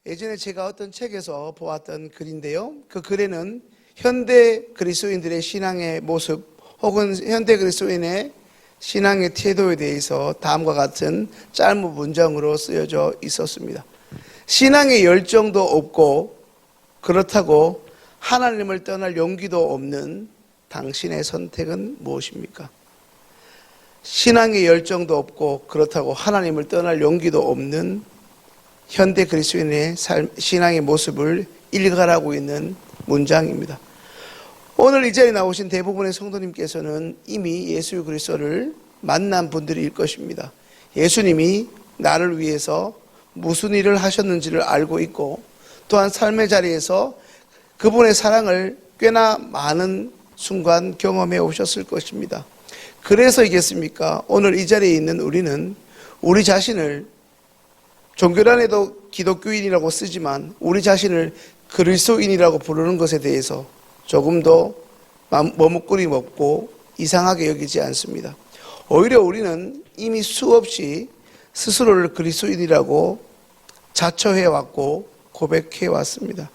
예전에 제가 어떤 책에서 보았던 글인데요. 그 글에는 현대 그리스도인들의 신앙의 모습 혹은 현대 그리스도인의 신앙의 태도에 대해서 다음과 같은 짧은 문장으로 쓰여져 있었습니다. 신앙의 열정도 없고 그렇다고 하나님을 떠날 용기도 없는 당신의 선택은 무엇입니까? 신앙의 열정도 없고 그렇다고 하나님을 떠날 용기도 없는 현대 그리스도인의 신앙의 모습을 일갈하고 있는 문장입니다. 오늘 이 자리에 나오신 대부분의 성도님께서는 이미 예수 그리스도를 만난 분들일 것입니다. 예수님이 나를 위해서 무슨 일을 하셨는지를 알고 있고 또한 삶의 자리에서 그분의 사랑을 꽤나 많은 순간 경험해 오셨을 것입니다. 그래서이겠습니까? 오늘 이 자리에 있는 우리는 우리 자신을 종교란에도 기독교인이라고 쓰지만 우리 자신을 그리스도인이라고 부르는 것에 대해서 조금 더 머뭇거림 없고 이상하게 여기지 않습니다. 오히려 우리는 이미 수없이 스스로를 그리스도인이라고 자처해왔고 고백해왔습니다.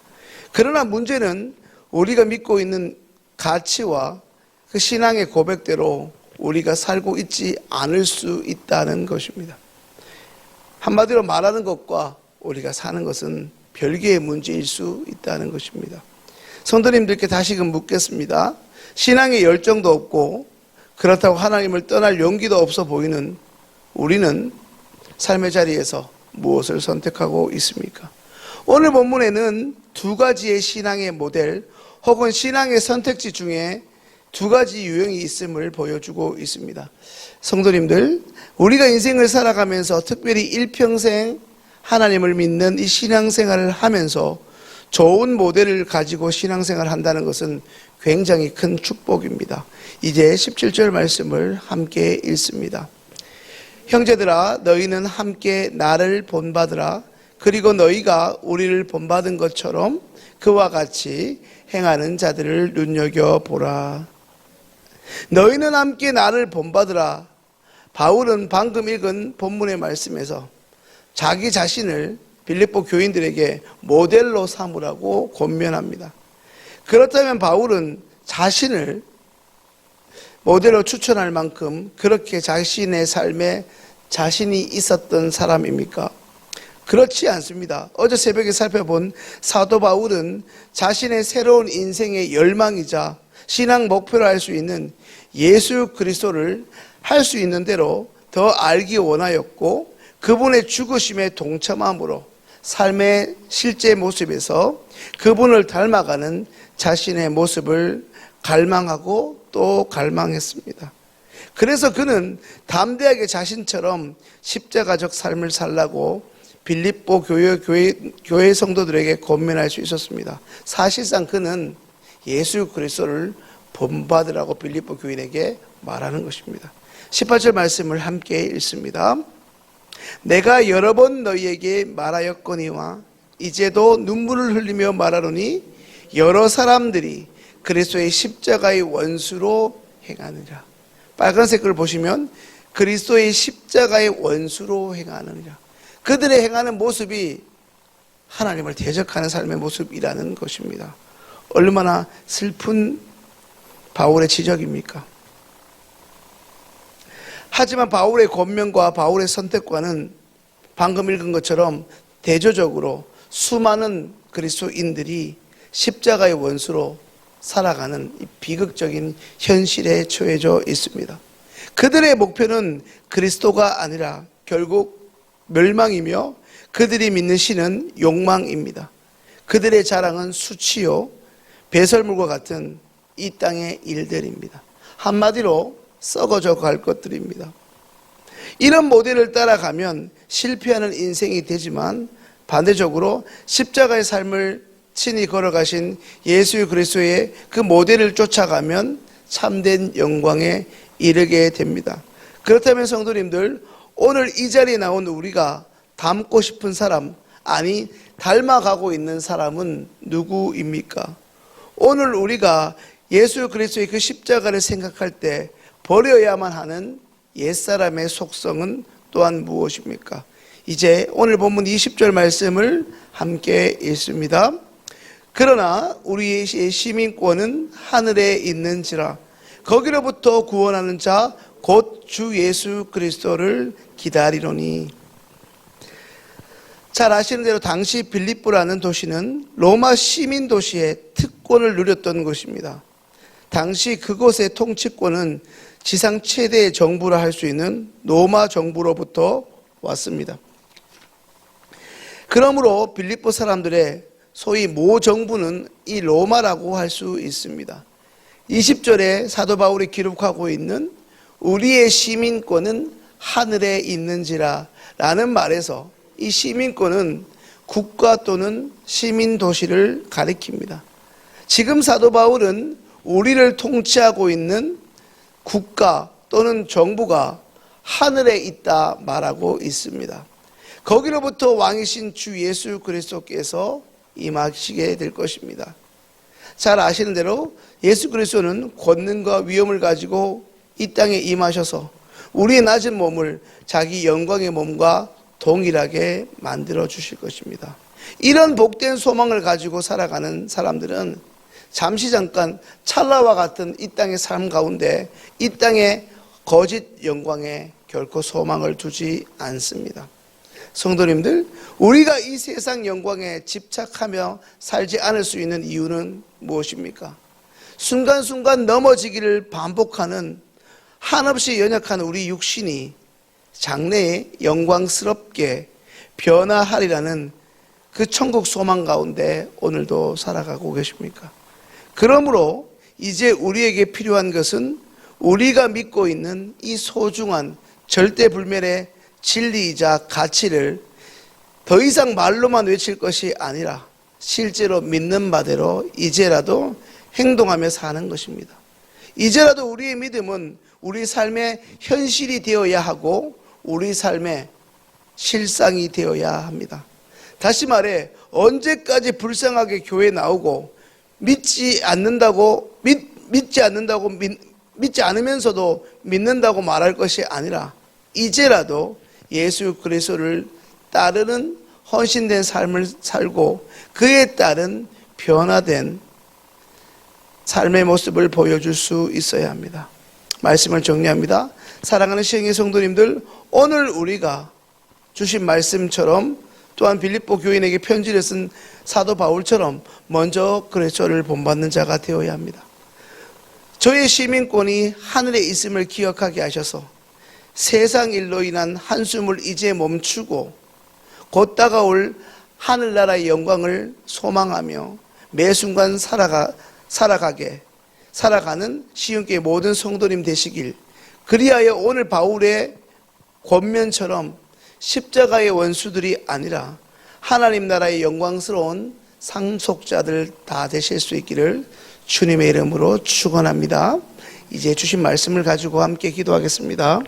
그러나 문제는 우리가 믿고 있는 가치와 그 신앙의 고백대로 우리가 살고 있지 않을 수 있다는 것입니다. 한마디로 말하는 것과 우리가 사는 것은 별개의 문제일 수 있다는 것입니다. 성도님들께 다시금 묻겠습니다. 신앙의 열정도 없고 그렇다고 하나님을 떠날 용기도 없어 보이는 우리는 삶의 자리에서 무엇을 선택하고 있습니까? 오늘 본문에는 두 가지의 신앙의 모델 혹은 신앙의 선택지 중에 두 가지 유형이 있음을 보여주고 있습니다. 성도님들, 우리가 인생을 살아가면서 특별히 일평생 하나님을 믿는 이 신앙생활을 하면서 좋은 모델을 가지고 신앙생활을 한다는 것은 굉장히 큰 축복입니다. 이제 17절 말씀을 함께 읽습니다. 형제들아, 너희는 함께 나를 본받으라. 그리고 너희가 우리를 본받은 것처럼 그와 같이 행하는 자들을 눈여겨보라. 너희는 함께 나를 본받으라. 바울은 방금 읽은 본문의 말씀에서 자기 자신을 빌립보 교인들에게 모델로 삼으라고 권면합니다. 그렇다면 바울은 자신을 모델로 추천할 만큼 그렇게 자신의 삶에 자신이 있었던 사람입니까? 그렇지 않습니다. 어제 새벽에 살펴본 사도 바울은 자신의 새로운 인생의 열망이자 신앙 목표로 할 수 있는 예수 그리스도를 할 수 있는 대로 더 알기 원하였고 그분의 죽으심에 동참함으로 삶의 실제 모습에서 그분을 닮아가는 자신의 모습을 갈망하고 또 갈망했습니다. 그래서 그는 담대하게 자신처럼 십자가적 삶을 살라고 빌립보 교회 성도들에게 권면할 수 있었습니다. 사실상 그는 예수 그리스도를 본받으라고 빌립보 교인에게 말하는 것입니다. 18절 말씀을 함께 읽습니다. 내가 여러 번 너희에게 말하였거니와 이제도 눈물을 흘리며 말하노니 여러 사람들이 그리스도의 십자가의 원수로 행하느니라. 빨간색 글 보시면 그리스도의 십자가의 원수로 행하느니라. 그들의 행하는 모습이 하나님을 대적하는 삶의 모습이라는 것입니다. 얼마나 슬픈 바울의 지적입니까? 하지만 바울의 권면과 바울의 선택과는 방금 읽은 것처럼 대조적으로 수많은 그리스도인들이 십자가의 원수로 살아가는 이 비극적인 현실에 처해져 있습니다. 그들의 목표는 그리스도가 아니라 결국 멸망이며 그들이 믿는 신은 욕망입니다. 그들의 자랑은 수치요 배설물과 같은 이 땅의 일들입니다. 한마디로 썩어져 갈 것들입니다. 이런 모델을 따라가면 실패하는 인생이 되지만 반대적으로 십자가의 삶을 친히 걸어가신 예수 그리스도의 그 모델을 쫓아가면 참된 영광에 이르게 됩니다. 그렇다면 성도님들, 오늘 이 자리에 나온 우리가 닮고 싶은 사람, 아니 닮아가고 있는 사람은 누구입니까? 오늘 우리가 예수 그리스도의 그 십자가를 생각할 때 버려야만 하는 옛사람의 속성은 또한 무엇입니까? 이제 오늘 본문 20절 말씀을 함께 읽습니다. 그러나 우리의 시민권은 하늘에 있는지라 거기로부터 구원하는 자 곧 주 예수 그리스도를 기다리노니. 잘 아시는 대로 당시 빌립보라는 도시는 로마 시민 도시의 특권을 누렸던 곳입니다. 당시 그곳의 통치권은 지상 최대의 정부라 할 수 있는 로마 정부로부터 왔습니다. 그러므로 빌립보 사람들의 소위 모 정부는 이 로마라고 할 수 있습니다. 20절에 사도 바울이 기록하고 있는 우리의 시민권은 하늘에 있는지라 라는 말에서 이 시민권은 국가 또는 시민 도시를 가리킵니다. 지금 사도 바울은 우리를 통치하고 있는 국가 또는 정부가 하늘에 있다 말하고 있습니다. 거기로부터 왕이신 주 예수 그리스도께서 임하시게 될 것입니다. 잘 아시는 대로 예수 그리스도는 권능과 위엄을 가지고 이 땅에 임하셔서 우리의 낮은 몸을 자기 영광의 몸과 동일하게 만들어 주실 것입니다. 이런 복된 소망을 가지고 살아가는 사람들은 잠시 잠깐 찰나와 같은 이 땅의 삶 가운데 이 땅의 거짓 영광에 결코 소망을 두지 않습니다. 성도님들, 우리가 이 세상 영광에 집착하며 살지 않을 수 있는 이유는 무엇입니까? 순간순간 넘어지기를 반복하는 한없이 연약한 우리 육신이 장래에 영광스럽게 변화하리라는 그 천국 소망 가운데 오늘도 살아가고 계십니까? 그러므로 이제 우리에게 필요한 것은 우리가 믿고 있는 이 소중한 절대불멸의 진리이자 가치를 더 이상 말로만 외칠 것이 아니라 실제로 믿는 바대로 이제라도 행동하며 사는 것입니다. 이제라도 우리의 믿음은 우리 삶의 현실이 되어야 하고 우리 삶의 실상이 되어야 합니다. 다시 말해, 언제까지 불쌍하게 교회 나오고 믿지 않으면서도 믿는다고 말할 것이 아니라 이제라도 예수 그리스도를 따르는 헌신된 삶을 살고 그에 따른 변화된 삶의 모습을 보여줄 수 있어야 합니다. 말씀을 정리합니다. 사랑하는 시행의 성도님들, 오늘 우리가 주신 말씀처럼 또한 빌립보 교인에게 편지를 쓴 사도 바울처럼 먼저 그리스도를 본받는 자가 되어야 합니다. 저의 시민권이 하늘에 있음을 기억하게 하셔서 세상 일로 인한 한숨을 이제 멈추고 곧 다가올 하늘나라의 영광을 소망하며 매 순간 살아가는 시온교회 모든 성도님 되시길, 그리하여 오늘 바울의 권면처럼 십자가의 원수들이 아니라 하나님 나라의 영광스러운 상속자들 다 되실 수 있기를 주님의 이름으로 축원합니다. 이제 주신 말씀을 가지고 함께 기도하겠습니다.